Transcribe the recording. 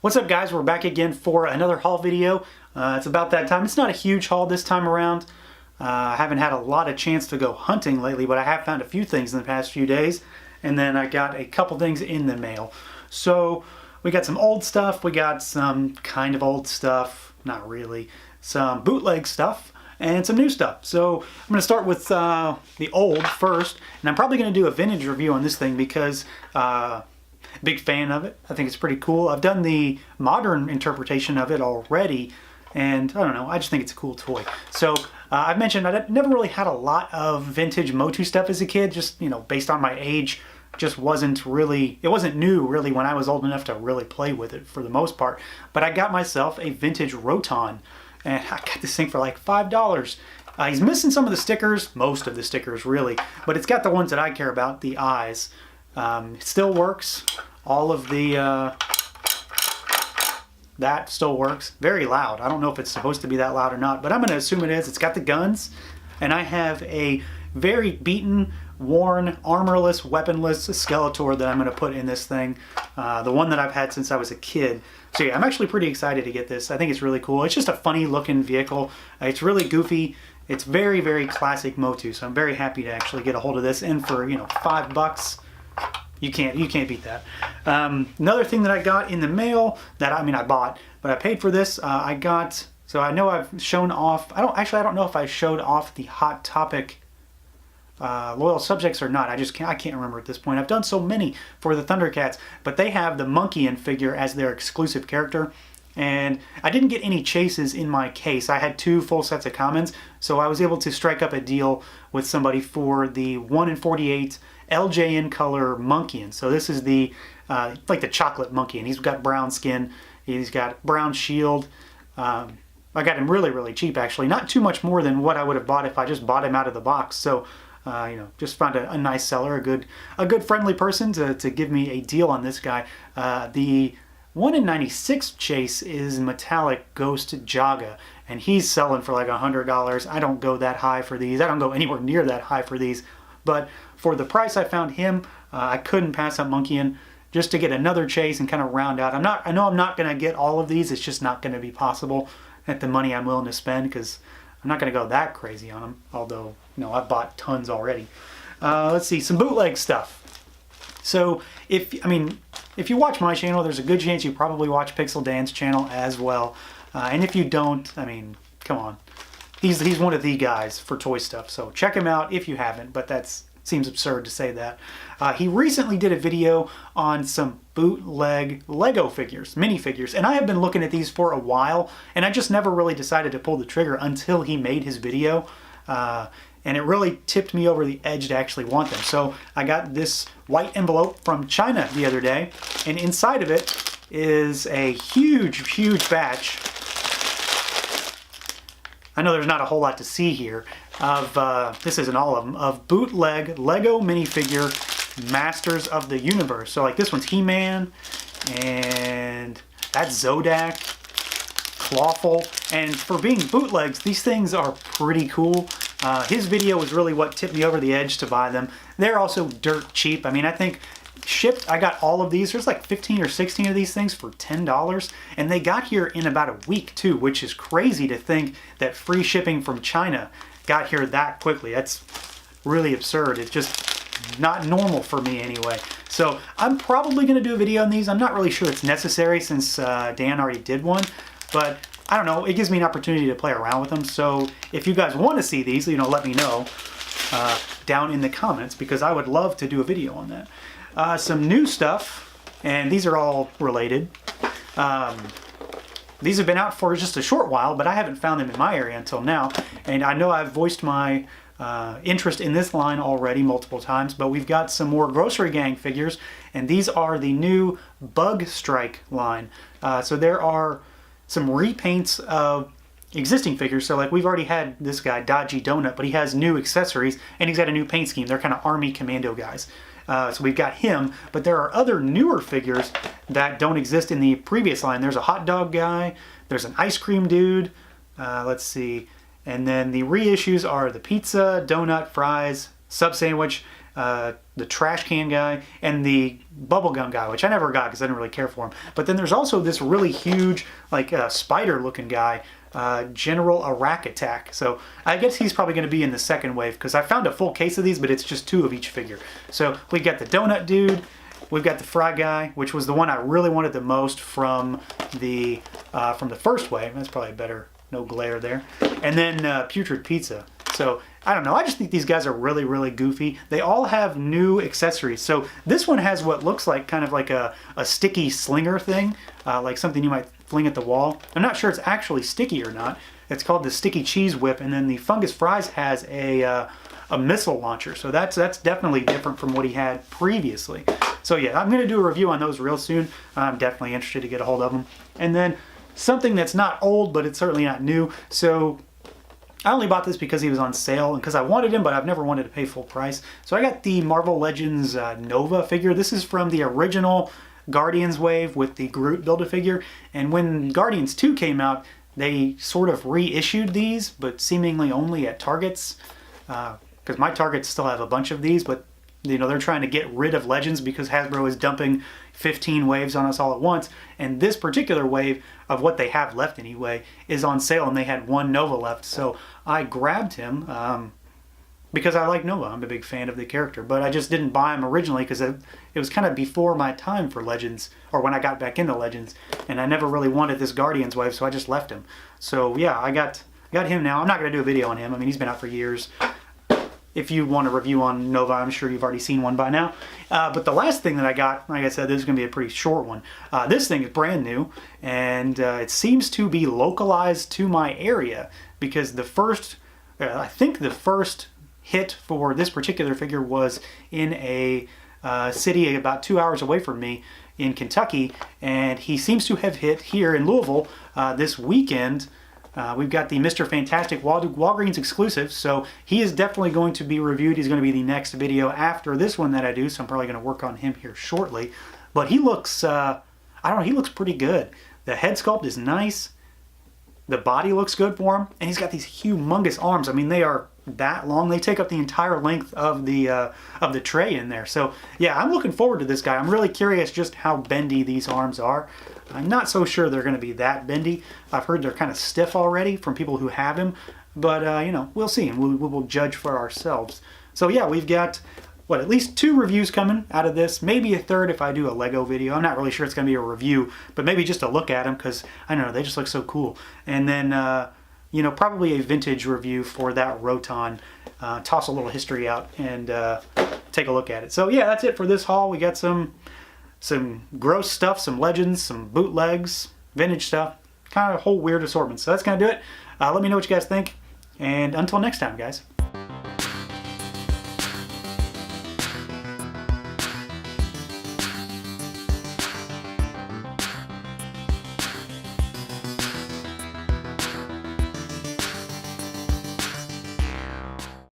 What's up, guys? We're back again for another haul video. It's about that time. It's not a huge haul this time around. I haven't had a lot of chance to go hunting lately, but I have found a few things in the past few days. And then I got a couple things in the mail. So we got some old stuff. We got some kind of old stuff. Not really. Some bootleg stuff. And some new stuff. So I'm going to start with the old first. And I'm probably going to do a vintage review on this thing because... big fan of it. I think it's pretty cool. I've done the modern interpretation of it already, and I don't know, I just think it's a cool toy. So I've mentioned I never really had a lot of vintage Motu stuff as a kid, just, you know, based on my age, just wasn't really, it wasn't new really when I was old enough to really play with it for the most part. But I got myself a vintage Roton, and I got this thing for like $5. He's missing some of the stickers, most of the stickers really, but it's got the ones that I care about, the eyes. It still works. All of the, that still works. Very loud. I don't know if it's supposed to be that loud or not, but I'm going to assume it is. It's got the guns, and I have a very beaten, worn, armorless, weaponless Skeletor that I'm going to put in this thing. The one that I've had since I was a kid. So yeah, I'm actually pretty excited to get this. I think it's really cool. It's just a funny looking vehicle. It's really goofy. It's very, very classic Motu, so I'm very happy to actually get a hold of this. And for, you know, $5, you can't beat that. Another thing that I got in the mail that I bought, but I paid for this. I got, so I know I've shown off. I don't know if I showed off the Hot Topic loyal subjects or not. I can't remember at this point. I've done so many for the Thundercats, but they have the Monkey-In figure as their exclusive character. And I didn't get any chases in my case. I had 2 full sets of commons, so I was able to strike up a deal with somebody for the 1 in 48 LJN color Monkey-In. So this is the like the chocolate Monkey-In. He's got brown skin. He's got brown shield. I got him really, really cheap actually. Not too much more than what I would have bought if I just bought him out of the box. So you know, just found a nice seller, a good friendly person to give me a deal on this guy. The 1 in 96 chase is metallic Ghost Jaga, and he's selling for like $100. I don't go that high for these. I don't go anywhere near that high for these. But for the price I found him, I couldn't pass up Monkey-In just to get another chase and kind of round out. I know I'm not going to get all of these. It's just not going to be possible at the money I'm willing to spend because I'm not going to go that crazy on them. Although, you know, I've bought tons already. Let's see, some bootleg stuff. So if you watch my channel, there's a good chance you probably watch Pixel Dan's channel as well. And if you don't, I mean, come on. He's one of the guys for toy stuff, so check him out if you haven't, but that seems absurd to say that. He recently did a video on some bootleg Lego figures, minifigures, and I have been looking at these for a while, and I just never really decided to pull the trigger until he made his video. And it really tipped me over the edge to actually want them. So I got this white envelope from China the other day, and inside of it is a huge, huge batch. I know there's not a whole lot to see here of, this isn't all of them, of bootleg Lego minifigure Masters of the Universe. So like this one's He-Man, and that's Zodak, Clawful, and for being bootlegs, these things are pretty cool. His video was really what tipped me over the edge to buy them. They're also dirt cheap. I mean, I think shipped, I got all of these. There's like 15 or 16 of these things for $10. And they got here in about a week too, which is crazy to think that free shipping from China got here that quickly. That's really absurd. It's just not normal for me anyway. So I'm probably going to do a video on these. I'm not really sure it's necessary since Dan already did one. But I don't know, it gives me an opportunity to play around with them. So if you guys want to see these, you know, let me know down in the comments because I would love to do a video on that. Some new stuff, and these are all related. These have been out for just a short while, but I haven't found them in my area until now. And I know I've voiced my interest in this line already multiple times, but we've got some more Grocery Gang figures, and these are the new Bug Strike line. So there are some repaints of existing figures. So like we've already had this guy, Dodgy Donut, but he has new accessories and he's got a new paint scheme. They're kind of army commando guys. So we've got him, but there are other newer figures that don't exist in the previous line. There's a hot dog guy, there's an ice cream dude, let's see, and then the reissues are the pizza, donut, fries, sub sandwich, the trash can guy, and the bubblegum guy, which I never got because I didn't really care for him. But then there's also this really huge, like spider-looking guy, General Iraq Attack. So I guess he's probably going to be in the second wave because I found a full case of these, but it's just 2 of each figure. So we got the donut dude, we've got the fry guy, which was the one I really wanted the most from the first wave. That's probably better, no glare there. And then putrid pizza. So I don't know, I just think these guys are really, really goofy. They all have new accessories. So this one has what looks like kind of like a sticky slinger thing, like something you might fling at the wall. I'm not sure it's actually sticky or not. It's called the Sticky Cheese Whip, and then the Fungus Fries has a missile launcher. So that's definitely different from what he had previously. So yeah, I'm going to do a review on those real soon. I'm definitely interested to get a hold of them. And then something that's not old, but it's certainly not new. So I only bought this because he was on sale and because I wanted him, but I've never wanted to pay full price. So I got the Marvel Legends Nova figure. This is from the original Guardians wave with the Groot Build-A-Figure. And when Guardians 2 came out, they sort of reissued these, but seemingly only at Targets. Because my Targets still have a bunch of these, but you know, they're trying to get rid of Legends because Hasbro is dumping 15 waves on us all at once. And this particular wave of what they have left anyway is on sale, and they had 1 Nova left. So I grabbed him because I like Nova. I'm a big fan of the character, but I just didn't buy him originally because it was kind of before my time for Legends, or when I got back into Legends, and I never really wanted this Guardians wave, so I just left him. So yeah, I got him now. I'm not going to do a video on him. I mean, he's been out for years. If you want a review on Nova, I'm sure you've already seen one by now. But the last thing that I got, like I said, this is going to be a pretty short one. This thing is brand new, and it seems to be localized to my area because the first, I think the first hit for this particular figure was in a city about 2 hours away from me in Kentucky, and he seems to have hit here in Louisville this weekend. We've got the Mr. Fantastic Walgreens exclusive, so he is definitely going to be reviewed. He's going to be the next video after this one that I do, so I'm probably going to work on him here shortly. But he looks, I don't know, he looks pretty good. The head sculpt is nice. The body looks good for him, and he's got these humongous arms. I mean, they are that long. They take up the entire length of the tray in there. So yeah, I'm looking forward to this guy. I'm really curious just how bendy these arms are. I'm not so sure they're going to be that bendy. I've heard they're kind of stiff already from people who have him, but you know, we'll see, and we will judge for ourselves. So yeah, we've got what, at least 2 reviews coming out of this, maybe a third if I do a Lego video. I'm not really sure it's going to be a review, but maybe just a look at them because I don't know, they just look so cool. And then you know, probably a vintage review for that Roton. Toss a little history out and take a look at it. So yeah, that's it for this haul. We got some gross stuff, some Legends, some bootlegs, vintage stuff, kind of a whole weird assortment. So that's going to do it. Let me know what you guys think, and until next time, guys.